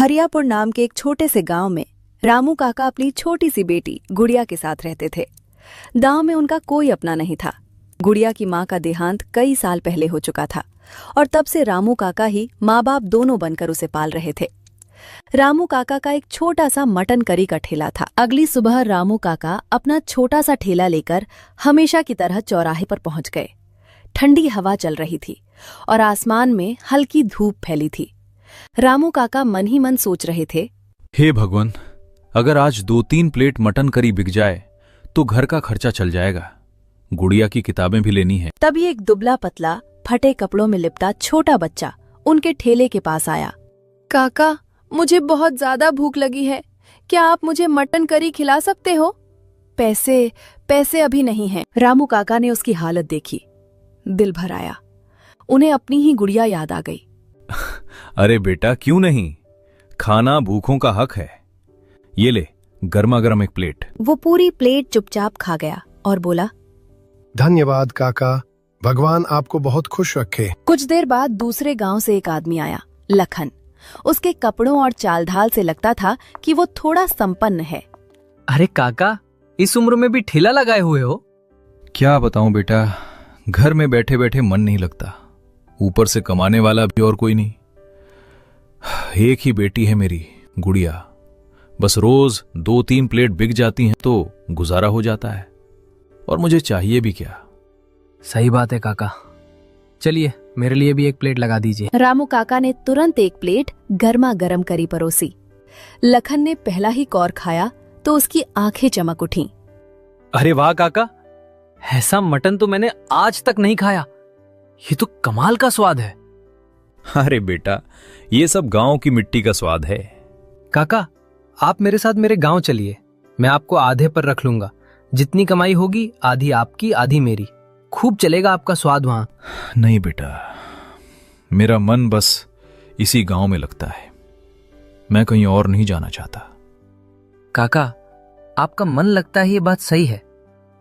हरियापुर नाम के एक छोटे से गांव में रामू काका अपनी छोटी सी बेटी गुड़िया के साथ रहते थे। गांव में उनका कोई अपना नहीं था। गुड़िया की मां का देहांत कई साल पहले हो चुका था और तब से रामू काका ही माँ बाप दोनों बनकर उसे पाल रहे थे। रामू काका का एक छोटा सा मटन करी का ठेला था। अगली सुबह रामू काका अपना छोटा सा ठेला लेकर हमेशा की तरह चौराहे पर पहुंच गए। ठंडी हवा चल रही थी और आसमान में हल्की धूप फैली थी। रामू काका मन ही मन सोच रहे थे, हे भगवान, अगर आज 2-3 प्लेट मटन करी बिक जाए तो घर का खर्चा चल जाएगा। गुड़िया की किताबें भी लेनी है। तभी एक दुबला पतला फटे कपड़ों में लिपटा छोटा बच्चा उनके ठेले के पास आया। काका, मुझे बहुत ज्यादा भूख लगी है, क्या आप मुझे मटन करी खिला सकते हो? पैसे अभी नहीं हैं। रामू काका ने उसकी हालत देखी, दिल भर आया। उन्हें अपनी ही गुड़िया याद आ गई। अरे बेटा, क्यों नहीं, खाना भूखों का हक है। ये ले, गर्मा गर्म एक प्लेट। वो पूरी प्लेट चुपचाप खा गया और बोला, धन्यवाद काका, भगवान आपको बहुत खुश रखे। कुछ देर बाद दूसरे गांव से एक आदमी आया, लखन। उसके कपड़ों और चाल ढाल से लगता था कि वो थोड़ा संपन्न है। अरे काका, इस उम्र में भी ठेला लगाए हुए हो? क्या बताऊं बेटा, घर में बैठे बैठे मन नहीं लगता, ऊपर से कमाने वाला भी और कोई नहीं। एक ही बेटी है मेरी गुड़िया, बस रोज 2-3 प्लेट बिक जाती हैं तो गुजारा हो जाता है, और मुझे चाहिए भी क्या। सही बात है काका, चलिए मेरे लिए भी एक प्लेट लगा दीजिए। रामू काका ने तुरंत एक प्लेट गर्मा गर्म करी परोसी। लखन ने पहला ही कौर खाया तो उसकी आंखें चमक उठीं। अरे वाह काका, ऐसा मटन तो मैंने आज तक नहीं खाया, ये तो कमाल का स्वाद है। अरे बेटा, ये सब गांव की मिट्टी का स्वाद है। काका, आप मेरे साथ मेरे गांव चलिए, मैं आपको आधे पर रख लूंगा। जितनी कमाई होगी आधी आपकी आधी मेरी, खूब चलेगा आपका स्वाद वहां। नहीं बेटा, मेरा मन बस इसी गांव में लगता है, मैं कहीं और नहीं जाना चाहता। काका, आपका मन लगता है ये बात सही है,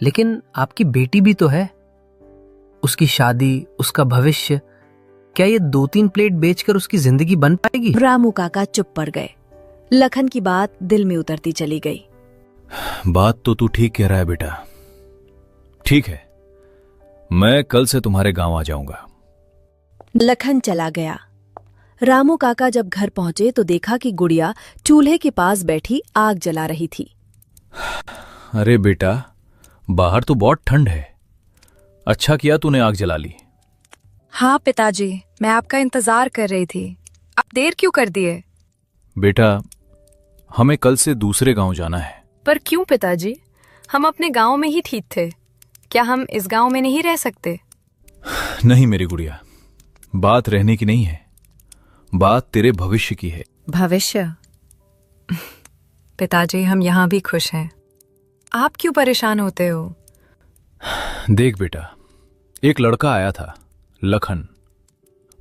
लेकिन आपकी बेटी भी तो है, उसकी शादी, उसका भविष्य, क्या ये 2-3 प्लेट बेचकर उसकी जिंदगी बन पाएगी? रामू काका चुप पड़ गए। लखन की बात दिल में उतरती चली गई। बात तो तू ठीक कह रहा है बेटा। ठीक है, मैं कल से तुम्हारे गांव आ जाऊंगा। लखन चला गया। रामू काका जब घर पहुंचे तो देखा कि गुड़िया चूल्हे के पास बैठी आग जला रही थी। अरे बेटा, बाहर तो बहुत ठंड है, अच्छा किया तूने आग जला ली। हाँ पिताजी, मैं आपका इंतजार कर रही थी, आप देर क्यों कर दिए? बेटा, हमें कल से दूसरे गांव जाना है। पर क्यों पिताजी, हम अपने गांव में ही ठीक थे, क्या हम इस गांव में नहीं रह सकते? नहीं मेरी गुड़िया, बात रहने की नहीं है, बात तेरे भविष्य की है। भविष्य? पिताजी, हम यहाँ भी खुश हैं, आप क्यों परेशान होते हो? देख बेटा, एक लड़का आया था, लखन।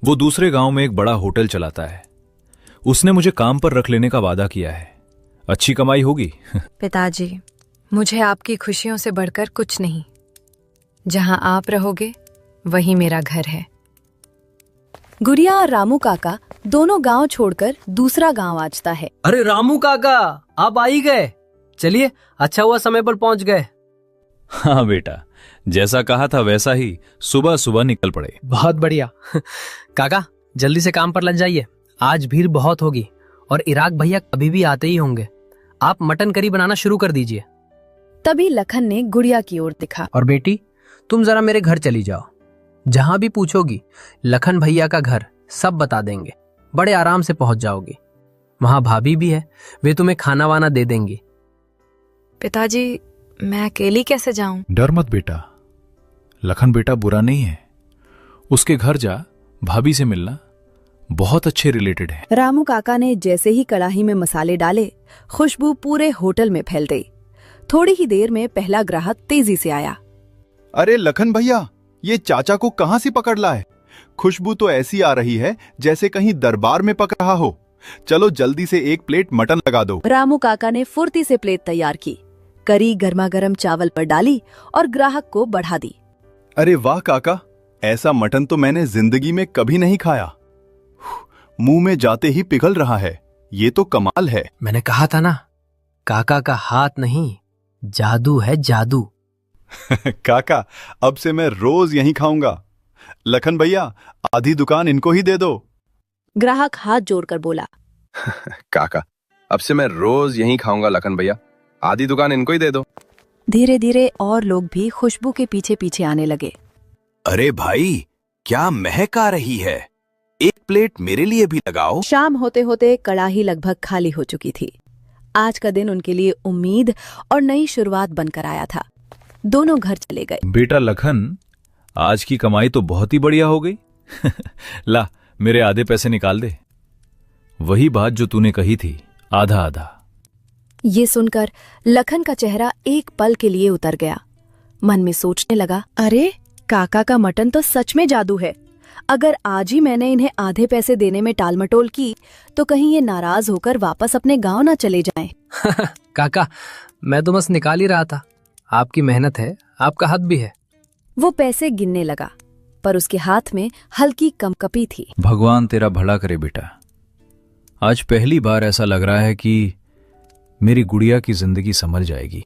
वो दूसरे गांव में एक बड़ा होटल चलाता है। उसने मुझे काम पर रख लेने का वादा किया है, अच्छी कमाई होगी। पिताजी, मुझे आपकी खुशियों से बढ़कर कुछ नहीं, जहां आप रहोगे वही मेरा घर है। गुड़िया और रामू काका दोनों गांव छोड़कर दूसरा गांव आजता है। अरे रामू काका, आप आ ही गए, चलिए अच्छा हुआ समय पर पहुंच गए। हाँ बेटा, जैसा कहा था वैसा ही सुबह सुबह निकल पड़े। बहुत बढ़िया। काका, जल्दी से काम पर लग जाइए, आज भीड़ बहुत होगी और इराक भैया कभी भी आते ही होंगे। आप मटन करी बनाना शुरू कर दीजिए। तभी लखन ने गुड़िया की ओर देखा। और बेटी, तुम जरा मेरे घर चली जाओ, जहां भी पूछोगी लखन भैया का घर सब बता देंगे, बड़े आराम से पहुंच जाओगी। वहां भाभी भी है, वे तुम्हें खाना वाना दे देंगी। पिताजी, मैं अकेली कैसे जाऊं? डर मत बेटा, लखन बेटा बुरा नहीं है, उसके घर जा, भाभी से मिलना, बहुत अच्छे रिलेटेड है। रामू काका ने जैसे ही कड़ाही में मसाले डाले, खुशबू पूरे होटल में फैल गई। थोड़ी ही देर में पहला ग्राहक तेजी से आया। अरे लखन भैया, ये चाचा को कहां से पकड़ लाए? खुशबू तो ऐसी आ रही है जैसे कहीं दरबार में पक रहा हो। चलो जल्दी से एक प्लेट मटन लगा दो। रामू काका ने फुर्ती से प्लेट तैयार की, करी गर्मा गर्म चावल पर डाली और ग्राहक को बढ़ा दी। अरे वाह काका, ऐसा मटन तो मैंने जिंदगी में कभी नहीं खाया, मुंह में जाते ही पिघल रहा है। ये तो कमाल है। मैंने कहा था ना, काका का हाथ नहीं, जादू है जादू। काका, अब से मैं रोज यहीं खाऊंगा। लखन भैया, आधी दुकान इनको ही दे दो। ग्राहक हाथ जोड़कर बोला। काका, अब से मैं रोज यहीं खाऊंगा लखन भैया, आधी दुकान इनको ही दे दो। धीरे धीरे और लोग भी खुशबू के पीछे पीछे आने लगे। अरे भाई, क्या महक आ रही है, एक प्लेट मेरे लिए भी लगाओ। शाम होते होते कड़ाही लगभग खाली हो चुकी थी। आज का दिन उनके लिए उम्मीद और नई शुरुआत बनकर आया था। दोनों घर चले गए। बेटा लखन, आज की कमाई तो बहुत ही बढ़िया हो गई। ला, मेरे आधे पैसे निकाल दे। वही बात जो तूने कही थी, आधा आधा। ये सुनकर लखन का चेहरा एक पल के लिए उतर गया। मन में सोचने लगा, अरे काका का मटन तो सच में जादू है। अगर आज ही मैंने इन्हें आधे पैसे देने में टालमटोल की तो कहीं ये नाराज होकर वापस अपने गांव ना चले जाएं। काका, मैं तो बस निकाल ही रहा था। आपकी मेहनत है, आपका हाथ भी है। वो पैसे गिनने लगा, पर उसके हाथ में हल्की कंपकपी थी। भगवान तेरा भला करे बेटा। आज पहली बार ऐसा लग रहा है कि मेरी गुड़िया की जिंदगी संभल जाएगी।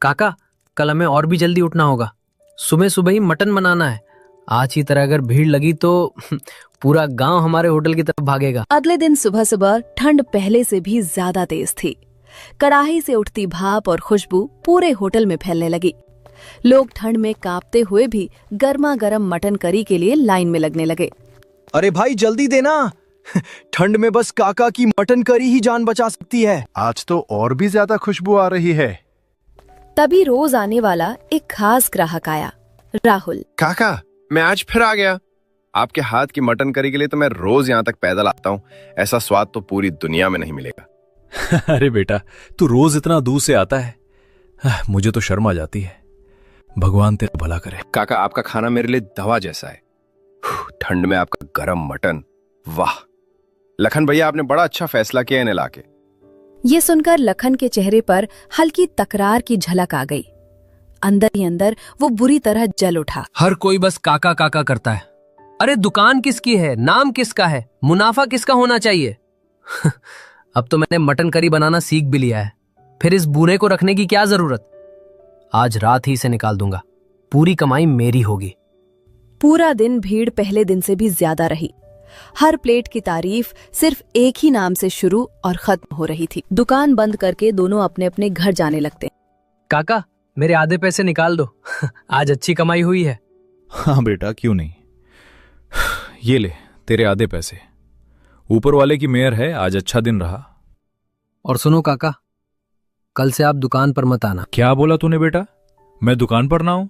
काका, कल हमें और भी जल्दी उठना होगा। सुबह सुबह ही मटन बनाना है। आज की तरह अगर भीड़ लगी तो पूरा गांव हमारे होटल की तरफ भागेगा। अगले दिन सुबह सुबह ठंड पहले से भी ज्यादा तेज थी। कड़ाही से उठती भाप और खुशबू पूरे होटल में फैलने लगी। लोग ठंड में कांपते हुए भी गर्मा गर्म मटन करी के लिए लाइन में लगने लगे। अरे भाई जल्दी देना, ठंड में बस काका की मटन करी ही जान बचा सकती है। आज तो और भी ज्यादा खुशबू आ रही है। तभी रोज आने वाला एक खास ग्राहक आया, राहुल। काका, मैं आज फिर आ गया। आपके हाथ की मटन करी के लिए तो मैं रोज यहाँ तक पैदल आता हूँ। ऐसा स्वाद तो पूरी दुनिया में नहीं मिलेगा। अरे बेटा, तू रोज इतना दूर से आता है, मुझे तो शर्म आ जाती है। भगवान तेरा भला करे। काका, आपका खाना मेरे लिए दवा जैसा है। ठंड में आपका गरम मटन, वाह। लखन भैया, आपने बड़ा अच्छा फैसला किया इन्हें लाके। ये सुनकर लखन के चेहरे पर हल्की तकरार की झलक आ गई। अंदर ही अंदर वो बुरी तरह जल उठा। हर कोई बस काका काका करता है। अरे दुकान किसकी है, नाम किसका है, मुनाफा किसका होना चाहिए। अब तो मैंने मटन करी बनाना सीख भी लिया है, फिर इस बूढ़े को रखने की क्या जरूरत। आज रात ही से निकाल दूंगा, पूरी कमाई मेरी होगी। पूरा दिन भीड़ पहले दिन से भी ज्यादा रही। हर प्लेट की तारीफ सिर्फ एक ही नाम से शुरू और खत्म हो रही थी। दुकान बंद करके दोनों अपने अपने घर जाने लगते। काका, मेरे आधे पैसे निकाल दो। आज अच्छी कमाई हुई है। हाँ बेटा, क्यों नहीं। ये ले तेरे आधे पैसे। ऊपर वाले की मेहर है, आज अच्छा दिन रहा। और सुनो काका, कल से आप दुकान पर मत आना। क्या बोला तूने बेटा, मैं दुकान पर ना हूं?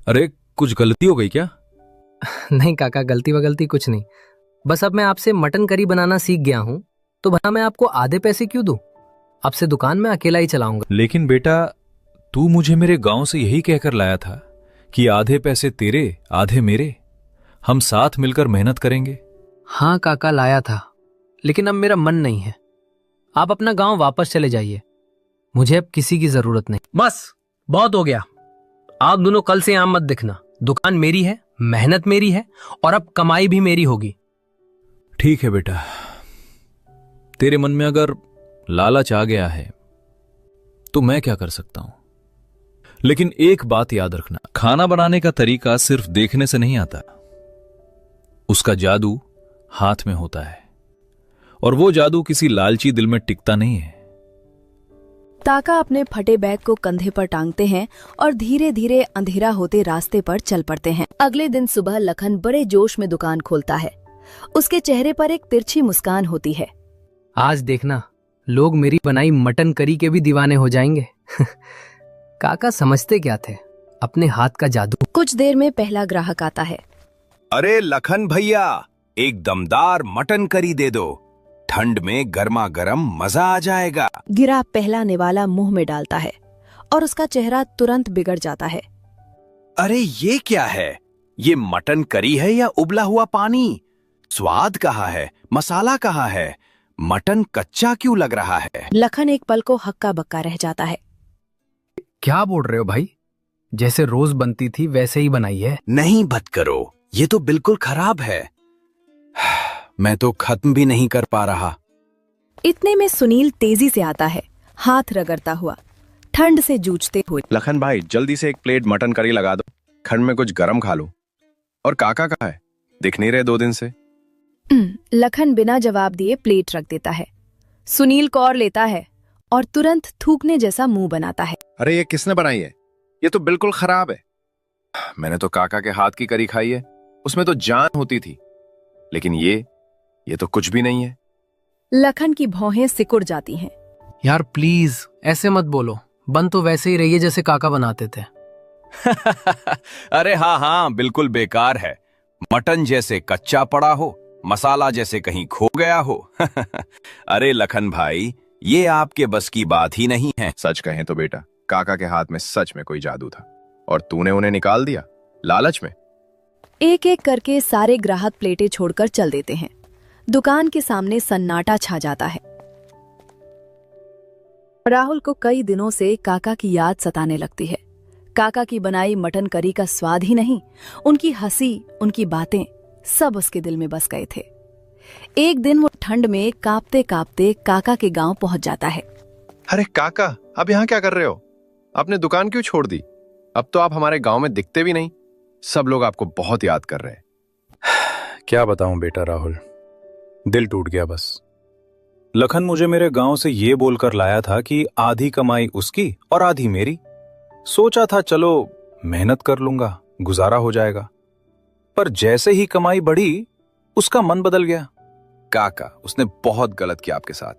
अरे कुछ गलती हो गई क्या? नहीं काका, गलती वगलती कुछ नहीं। बस अब मैं आपसे मटन करी बनाना सीख गया हूं, तो भला मैं आपको आधे पैसे क्यों दूं? अब से दुकान में अकेला ही चलाऊंगा। लेकिन बेटा, तू मुझे मेरे गांव से यही कहकर लाया था कि आधे पैसे तेरे आधे मेरे, हम साथ मिलकर मेहनत करेंगे। हाँ काका, लाया था, लेकिन अब मेरा मन नहीं है। आप अपना गांव वापस चले जाइए, मुझे अब किसी की जरूरत नहीं। बस बहुत हो गया। आप दोनों कल से यहां मत दिखना। दुकान मेरी है, मेहनत मेरी है, और अब कमाई भी मेरी होगी। ठीक है बेटा, तेरे मन में अगर लालच आ गया है तो मैं क्या कर सकता हूं। लेकिन एक बात याद रखना, खाना बनाने का तरीका सिर्फ देखने से नहीं आता, उसका जादू हाथ में होता है, और वो जादू किसी लालची दिल में टिकता नहीं है। ताका अपने फटे बैग को कंधे पर टांगते हैं और धीरे धीरे अंधेरा होते रास्ते पर चल पड़ते हैं। अगले दिन सुबह लखन बड़े जोश में दुकान खोलता है। उसके चेहरे पर एक तिरछी मुस्कान होती है। आज देखना, लोग मेरी बनाई मटन करी के भी दीवाने हो जाएंगे। काका समझते क्या थे, अपने हाथ का जादू। कुछ देर में पहला ग्राहक आता है। अरे लखन भैया, एक दमदार मटन करी दे दो, ठंड में गर्मा गर्म मजा आ जाएगा। गिरा पहला निवाला मुंह में डालता है और उसका चेहरा तुरंत बिगड़ जाता है। अरे ये क्या है, ये मटन करी है या उबला हुआ पानी? स्वाद कहाँ है, मसाला कहाँ है, मटन कच्चा क्यों लग रहा है? लखन एक पल को हक्का बक्का रह जाता है। क्या बोल रहे हो भाई, जैसे रोज बनती थी वैसे ही बनाई है। नहीं बत करो, ये तो बिल्कुल खराब है। मैं तो खत्म भी नहीं कर पा रहा। इतने में सुनील तेजी से आता है, हाथ रगड़ता हुआ, ठंड से जूझते हुए। लखन भाई जल्दी से एक प्लेट मटन करी लगा दो, ठंड में कुछ गरम खा लूं। और काका कहाँ है? दिख नहीं रहे 2 दिन से। लखन बिना जवाब दिए प्लेट रख देता है। सुनील कौर लेता है और तुरंत थूकने जैसा मुंह बनाता है। अरे ये किसने बनाई है? ये तो बिल्कुल खराब है। मैंने तो काका के हाथ की करी खाई है, उसमें तो जान होती थी। लेकिन ये तो कुछ भी नहीं है। लखन की भौहें सिकुड़ जाती हैं। यार प्लीज ऐसे मत बोलो, बन तो वैसे ही रही है जैसे काका बनाते थे। अरे हाँ हाँ, बिल्कुल बेकार है। मटन जैसे कच्चा पड़ा हो, मसाला जैसे कहीं खो गया हो। अरे लखन भाई, ये आपके बस की बात ही नहीं है। सच कहें तो बेटा, काका के हाथ में सच में कोई जादू था और तूने उन्हें निकाल दिया लालच में। एक एक करके सारे ग्राहक प्लेटें छोड़कर चल देते हैं। दुकान के सामने सन्नाटा छा जाता है। राहुल को कई दिनों से काका की याद सताने लगती है। काका की बनाई मटन करी का स्वाद ही नहीं, उनकी हंसी, उनकी बातें सब उसके दिल में बस गए थे। एक दिन वो ठंड में कांपते कांपते काका के गांव पहुंच जाता है। अरे काका, अब यहाँ क्या कर रहे हो? आपने दुकान क्यों छोड़ दी? अब तो आप हमारे गांव में दिखते भी नहीं। सब लोग आपको बहुत याद कर रहे हैं। क्या बताऊं बेटा राहुल, दिल टूट गया बस। लखन मुझे मेरे गांव से ये बोलकर लाया था कि आधी कमाई उसकी और आधी मेरी। सोचा था चलो मेहनत कर लूंगा, गुजारा हो जाएगा। पर जैसे ही कमाई बढ़ी, उसका मन बदल गया। काका, उसने बहुत गलत किया आपके साथ।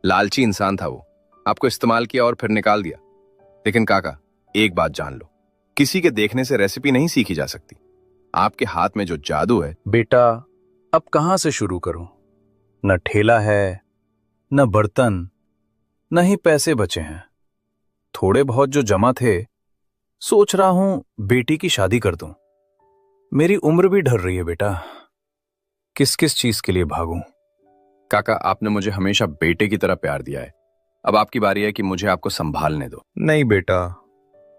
लालची इंसान था वो, आपको इस्तेमाल किया और फिर निकाल दिया। लेकिन काका, एक बात जान लो, किसी के देखने से रेसिपी नहीं सीखी जा सकती। आपके हाथ में जो जादू है। बेटा, अब कहां से शुरू करूं? न ठेला है, न बर्तन, न ही पैसे बचे हैं। थोड़े बहुत जो जमा थे, सोच रहा हूं बेटी की शादी कर दूं। मेरी उम्र भी ढल रही है बेटा, किस किस चीज के लिए भागूं? काका, आपने मुझे हमेशा बेटे की तरह प्यार दिया है। अब आपकी बारी है कि मुझे आपको संभालने दो। नहीं बेटा,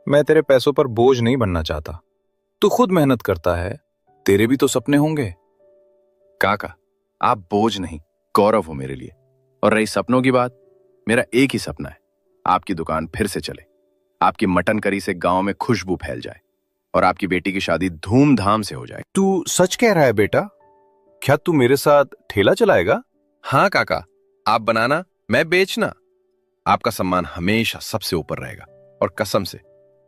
मैं तेरे पैसों पर बोझ नहीं बनना चाहता। तू खुद मेहनत करता है, तेरे भी तो सपने होंगे। काका, आप बोझ नहीं, गौरव हो मेरे लिए। और रही सपनों की बात, मेरा एक ही सपना है, आपकी दुकान फिर से चले, आपकी मटन करी से गांव में खुशबू फैल जाए और आपकी बेटी की शादी धूमधाम से हो जाए। तू सच कह रहा है बेटा? क्या तू मेरे साथ ठेला चलाएगा? हाँ काका, आप बनाना, मैं बेचना। आपका सम्मान हमेशा सबसे ऊपर रहेगा और कसम से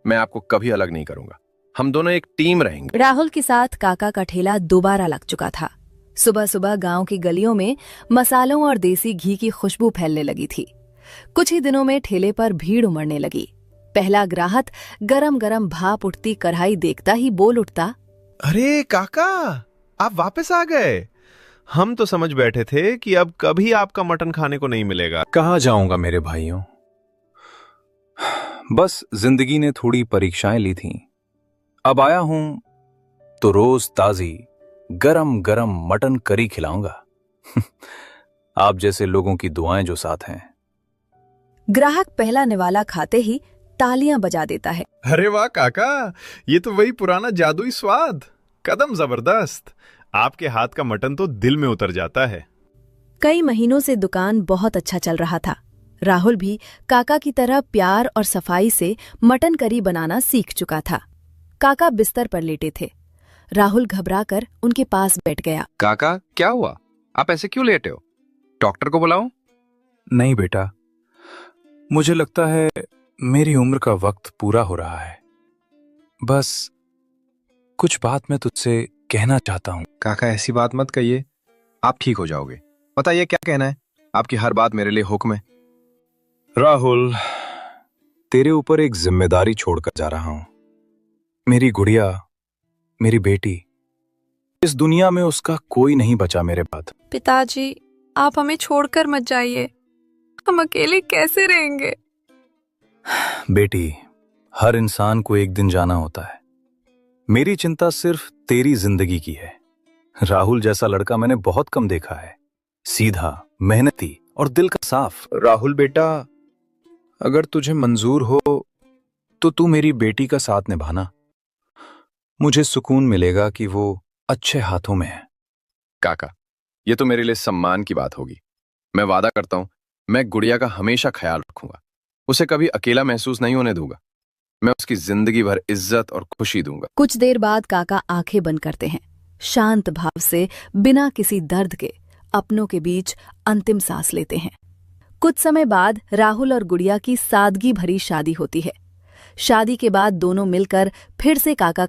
मैं आपको कभी अलग नहीं करूंगा। हम दोनों एक टीम रहेंगे। राहुल के साथ काका का ठेला दोबारा लग चुका था। सुबह सुबह गांव की गलियों में मसालों और देसी घी की खुशबू फैलने लगी थी। कुछ ही दिनों में ठेले पर भीड़ उमड़ने लगी। पहला ग्राहक गरम गरम भाप उठती कढ़ाई देखता ही बोल उठता, अरे काका, आप वापस आ गए। हम तो समझ बैठे थे कि अब कभी आपका मटन खाने को नहीं मिलेगा। कहाँ जाऊंगा मेरे भाइयों, बस जिंदगी ने थोड़ी परीक्षाएं ली थीं। अब आया हूं तो रोज ताजी गरम गरम मटन करी खिलाऊंगा। आप जैसे लोगों की दुआएं जो साथ हैं। ग्राहक पहला निवाला खाते ही तालियां बजा देता है। अरे वाह काका, ये तो वही पुराना जादुई स्वाद। कदम जबरदस्त। आपके हाथ का मटन तो दिल में उतर जाता है। कई महीनों से दुकान बहुत अच्छा चल रहा था। राहुल भी काका की तरह प्यार और सफाई से मटन करी बनाना सीख चुका था। काका बिस्तर पर लेटे थे। राहुल घबराकर उनके पास बैठ गया। काका, क्या हुआ? आप ऐसे क्यों लेटे हो? डॉक्टर को बुलाऊं? नहीं बेटा, मुझे लगता है मेरी उम्र का वक्त पूरा हो रहा है। बस कुछ बात मैं तुझसे कहना चाहता हूं। काका, ऐसी बात मत कहिए, आप ठीक हो जाओगे। बताइए क्या कहना है? आपकी हर बात मेरे लिए हुक्म है। राहुल, तेरे ऊपर एक जिम्मेदारी छोड़कर जा रहा हूं। मेरी गुड़िया, मेरी बेटी, इस दुनिया में उसका कोई नहीं बचा मेरे बाद। पिताजी, आप हमें छोड़कर मत जाइए, हम अकेले कैसे रहेंगे? बेटी, हर इंसान को एक दिन जाना होता है। मेरी चिंता सिर्फ तेरी जिंदगी की है। राहुल जैसा लड़का मैंने बहुत कम देखा है, सीधा, मेहनती और दिल का साफ। राहुल बेटा, अगर तुझे मंजूर हो तो तू मेरी बेटी का साथ निभाना। मुझे सुकून मिलेगा कि वो अच्छे हाथों में है। काका, ये तो मेरे लिए सम्मान की बात होगी। मैं वादा करता हूं, मैं गुड़िया का हमेशा ख्याल रखूंगा, उसे कभी अकेला महसूस नहीं होने दूंगा। मैं उसकी जिंदगी भर इज्जत और खुशी दूंगा। कुछ देर बाद काका आंखें बंद करते हैं, शांत भाव से बिना किसी दर्द के अपनों के बीच अंतिम सांस लेते हैं। कुछ समय बाद राहुल और गुड़िया की सादगी भरी शादी होती है। शादी के बाद दोनों मिलकर फिर से काका